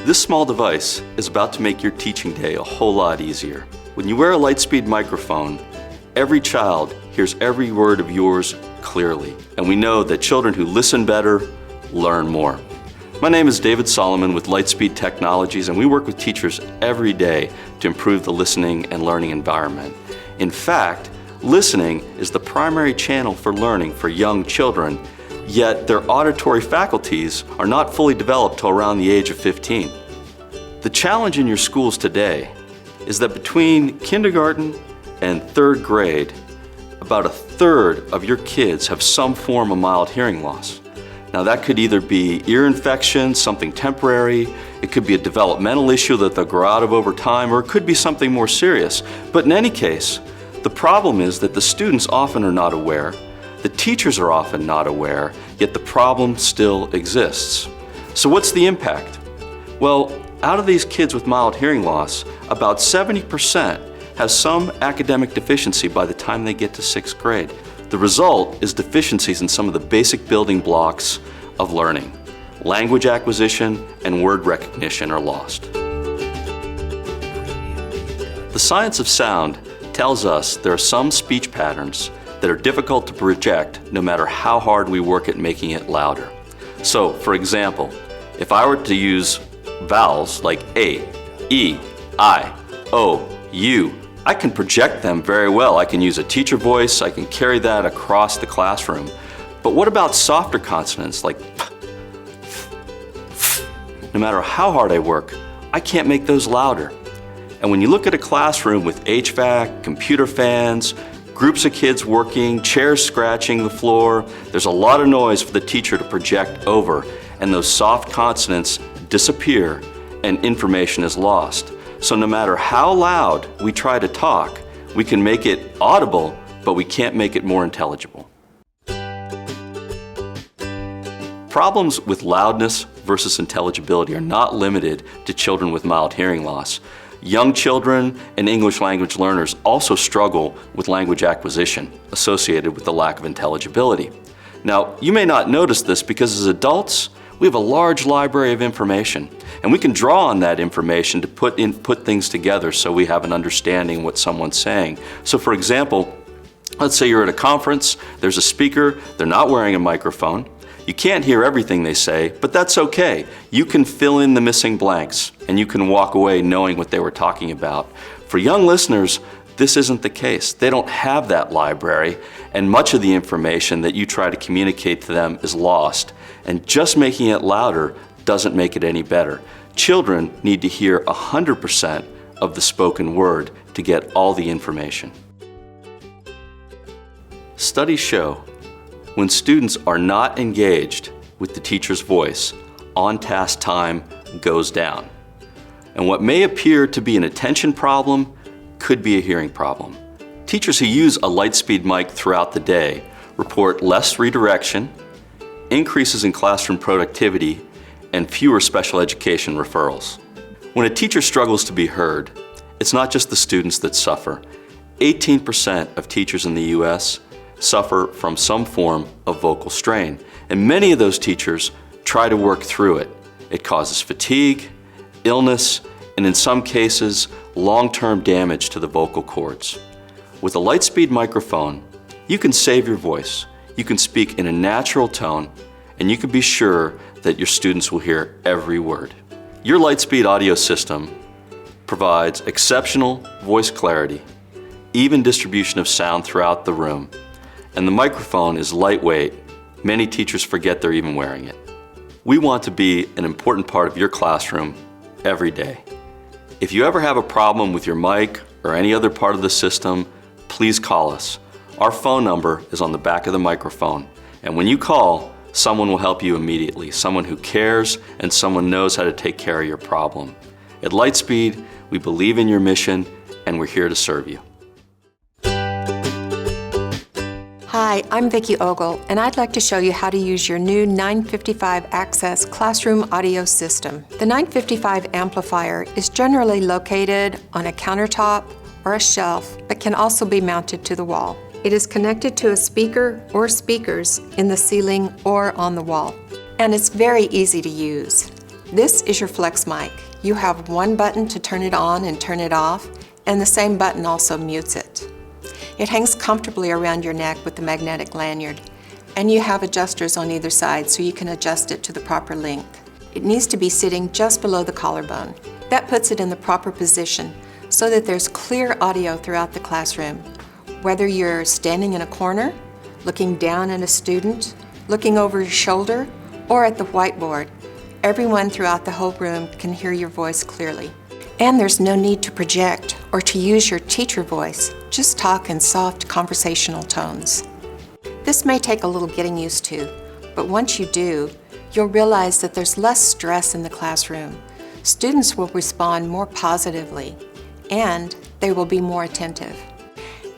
This small device is about to make your teaching day a whole lot easier. When you wear a Lightspeed microphone, every child hears every word of yours clearly. And we know that children who listen better learn more. My name is David Solomon with Lightspeed Technologies, and we work with teachers every day to improve the listening and learning environment. In fact, listening is the primary channel for learning for young children, yet their auditory faculties are not fully developed till around the age of 15. The challenge in your schools today is that between kindergarten and third grade, about a third of your kids have some form of mild hearing loss. Now that could either be ear infection, something temporary, it could be a developmental issue that they'll grow out of over time, or it could be something more serious. But in any case, the problem is that the students often are not aware, the teachers are often not aware, yet the problem still exists. So what's the impact? Well, out of these kids with mild hearing loss, about 70% have some academic deficiency by the time they get to 6th grade. The result is deficiencies in some of the basic building blocks of learning. Language acquisition and word recognition are lost. The science of sound tells us there are some speech patterns that are difficult to project no matter how hard we work at making it louder. So, for example, if I were to use vowels like A, E, I, O, U, I can project them very well. I can use a teacher voice, I can carry that across the classroom. But what about softer consonants like P, F? No matter how hard I work, I can't make those louder. And when you look at a classroom with HVAC, computer fans, groups of kids working, chairs scratching the floor, there's a lot of noise for the teacher to project over, and those soft consonants disappear and information is lost. So no matter how loud we try to talk, we can make it audible, but we can't make it more intelligible. Problems with loudness versus intelligibility are not limited to children with mild hearing loss. Young children and English language learners also struggle with language acquisition associated with the lack of intelligibility. Now, you may not notice this because as adults, we have a large library of information, and we can draw on that information to put things together so we have an understanding what someone's saying. So for example, let's say you're at a conference, there's a speaker, they're not wearing a microphone. You can't hear everything they say, but that's okay. You can fill in the missing blanks, and you can walk away knowing what they were talking about. For young listeners, this isn't the case. They don't have that library, and much of the information that you try to communicate to them is lost. And just making it louder doesn't make it any better. Children need to hear 100% of the spoken word to get all the information. Studies show when students are not engaged with the teacher's voice, on-task time goes down. And what may appear to be an attention problem could be a hearing problem. Teachers who use a Lightspeed mic throughout the day report less redirection, increases in classroom productivity, and fewer special education referrals. When a teacher struggles to be heard, it's not just the students that suffer. 18% of teachers in the US suffer from some form of vocal strain, and many of those teachers try to work through it. It causes fatigue, illness, and in some cases, long-term damage to the vocal cords. With a Lightspeed microphone, you can save your voice, you can speak in a natural tone, and you can be sure that your students will hear every word. Your Lightspeed audio system provides exceptional voice clarity, even distribution of sound throughout the room, and the microphone is lightweight. Many teachers forget they're even wearing it. We want to be an important part of your classroom every day. If you ever have a problem with your mic or any other part of the system, please call us. Our phone number is on the back of the microphone, and when you call, someone will help you immediately, someone who cares and someone knows how to take care of your problem. At Lightspeed, we believe in your mission and we're here to serve you. Hi, I'm Vicki Ogle, and I'd like to show you how to use your new 955 Access classroom audio system. The 955 amplifier is generally located on a countertop or a shelf, but can also be mounted to the wall. It is connected to a speaker or speakers in the ceiling or on the wall, and it's very easy to use. This is your flex mic. You have one button to turn it on and turn it off, and the same button also mutes it. It hangs comfortably around your neck with the magnetic lanyard, and you have adjusters on either side so you can adjust it to the proper length. It needs to be sitting just below the collarbone. That puts it in the proper position so that there's clear audio throughout the classroom. Whether you're standing in a corner, looking down at a student, looking over your shoulder, or at the whiteboard, everyone throughout the whole room can hear your voice clearly. And there's no need to project or to use your teacher voice. Just talk in soft conversational tones. This may take a little getting used to, but once you do, you'll realize that there's less stress in the classroom. Students will respond more positively, and they will be more attentive.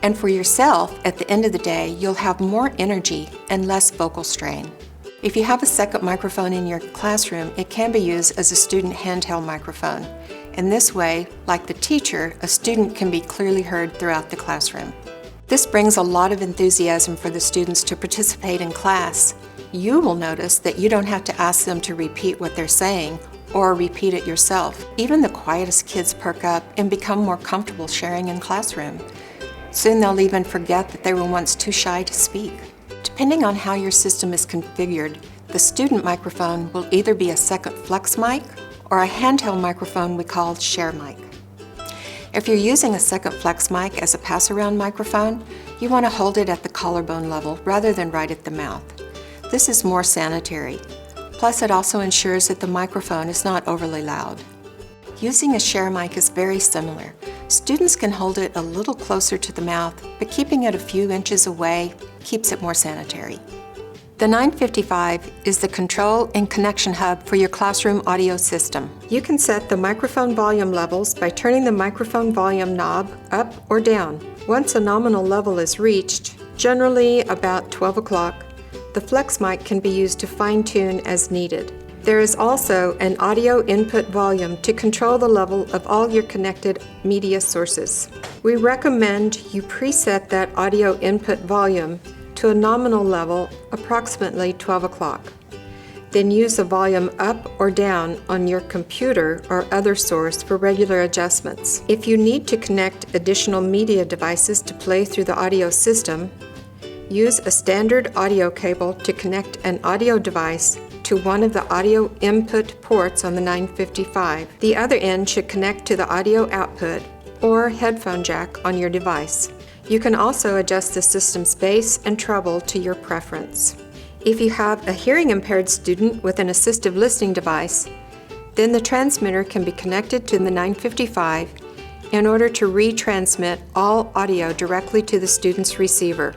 And for yourself, at the end of the day, you'll have more energy and less vocal strain. If you have a second microphone in your classroom, it can be used as a student handheld microphone. In this way, like the teacher, a student can be clearly heard throughout the classroom. This brings a lot of enthusiasm for the students to participate in class. You will notice that you don't have to ask them to repeat what they're saying or repeat it yourself. Even the quietest kids perk up and become more comfortable sharing in classroom. Soon they'll even forget that they were once too shy to speak. Depending on how your system is configured, the student microphone will either be a second flex mic or a handheld microphone we call share mic. If you're using a second flex mic as a pass-around microphone, you want to hold it at the collarbone level rather than right at the mouth. This is more sanitary. Plus, it also ensures that the microphone is not overly loud. Using a share mic is very similar. Students can hold it a little closer to the mouth, but keeping it a few inches away keeps it more sanitary. The 955 is the control and connection hub for your classroom audio system. You can set the microphone volume levels by turning the microphone volume knob up or down. Once a nominal level is reached, generally about 12 o'clock, the flex mic can be used to fine-tune as needed. There is also an audio input volume to control the level of all your connected media sources. We recommend you preset that audio input volume to a nominal level approximately 12 o'clock. Then use the volume up or down on your computer or other source for regular adjustments. If you need to connect additional media devices to play through the audio system, use a standard audio cable to connect an audio device to one of the audio input ports on the 955. The other end should connect to the audio output or headphone jack on your device. You can also adjust the system's bass and treble to your preference. If you have a hearing impaired student with an assistive listening device, then the transmitter can be connected to the 955 in order to retransmit all audio directly to the student's receiver.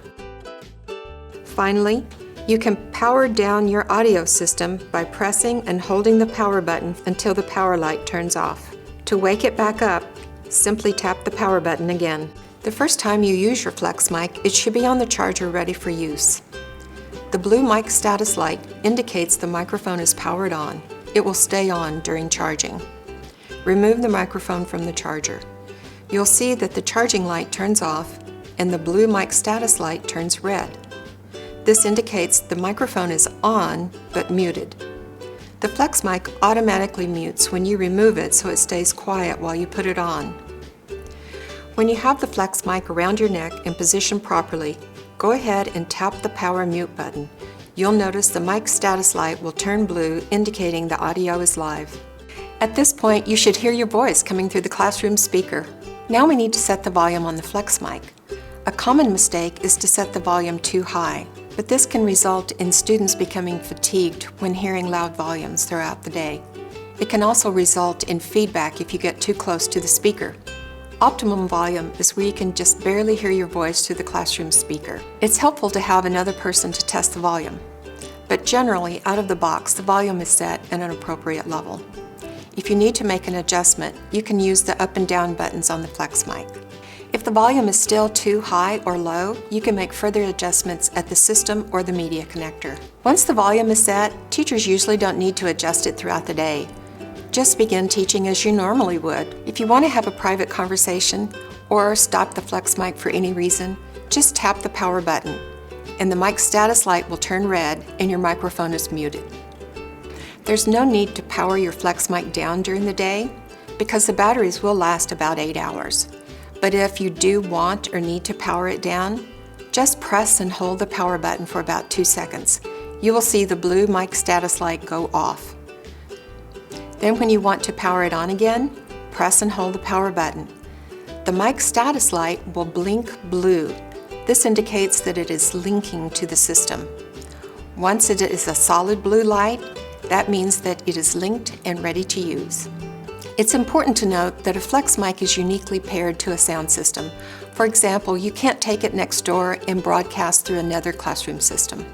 Finally, you can power down your audio system by pressing and holding the power button until the power light turns off. To wake it back up, simply tap the power button again. The first time you use your flex mic, it should be on the charger ready for use. The blue mic status light indicates the microphone is powered on. It will stay on during charging. Remove the microphone from the charger. You'll see that the charging light turns off and the blue mic status light turns red. This indicates the microphone is on but muted. The flex mic automatically mutes when you remove it so it stays quiet while you put it on. When you have the flex mic around your neck and positioned properly, go ahead and tap the power mute button. You'll notice the mic status light will turn blue, indicating the audio is live. At this point, you should hear your voice coming through the classroom speaker. Now we need to set the volume on the flex mic. A common mistake is to set the volume too high, but this can result in students becoming fatigued when hearing loud volumes throughout the day. It can also result in feedback if you get too close to the speaker. Optimum volume is where you can just barely hear your voice through the classroom speaker. It's helpful to have another person to test the volume, but generally, out of the box, the volume is set at an appropriate level. If you need to make an adjustment, you can use the up and down buttons on the flex mic. If the volume is still too high or low, you can make further adjustments at the system or the media connector. Once the volume is set, teachers usually don't need to adjust it throughout the day. Just begin teaching as you normally would. If you want to have a private conversation or stop the flex mic for any reason, just tap the power button and the mic status light will turn red and your microphone is muted. There's no need to power your flex mic down during the day because the batteries will last about 8 hours. But if you do want or need to power it down, just press and hold the power button for about 2 seconds. You will see the blue mic status light go off. Then when you want to power it on again, press and hold the power button. The mic status light will blink blue. This indicates that it is linking to the system. Once it is a solid blue light, that means that it is linked and ready to use. It's important to note that a flex mic is uniquely paired to a sound system. For example, you can't take it next door and broadcast through another classroom system.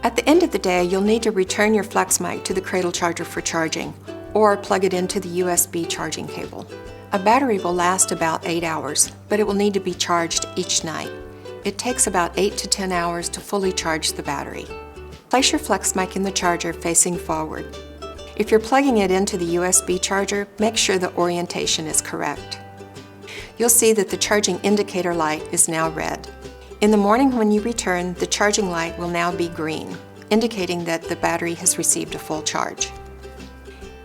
At the end of the day, you'll need to return your flex mic to the cradle charger for charging, or plug it into the USB charging cable. A battery will last about 8 hours, but it will need to be charged each night. It takes about 8 to 10 hours to fully charge the battery. Place your flex mic in the charger facing forward. If you're plugging it into the USB charger, make sure the orientation is correct. You'll see that the charging indicator light is now red. In the morning when you return, the charging light will now be green, indicating that the battery has received a full charge.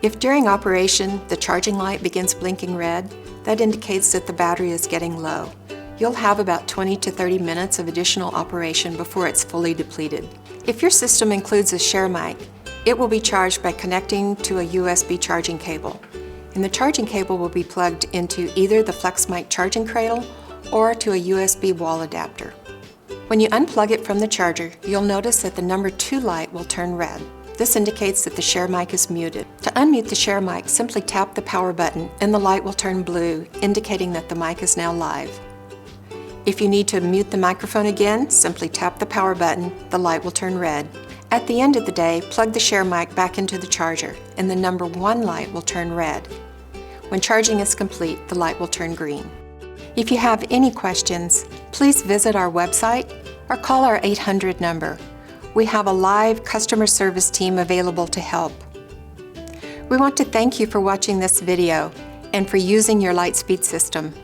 If during operation the charging light begins blinking red, that indicates that the battery is getting low. You'll have about 20 to 30 minutes of additional operation before it's fully depleted. If your system includes a share mic, it will be charged by connecting to a USB charging cable. And the charging cable will be plugged into either the flex mic charging cradle or to a USB wall adapter. When you unplug it from the charger, you'll notice that the number 2 light will turn red. This indicates that the share mic is muted. To unmute the share mic, simply tap the power button and the light will turn blue, indicating that the mic is now live. If you need to mute the microphone again, simply tap the power button, the light will turn red. At the end of the day, plug the share mic back into the charger and the number 1 light will turn red. When charging is complete, the light will turn green. If you have any questions, please visit our website or call our 800 number. We have a live customer service team available to help. We want to thank you for watching this video and for using your Lightspeed system.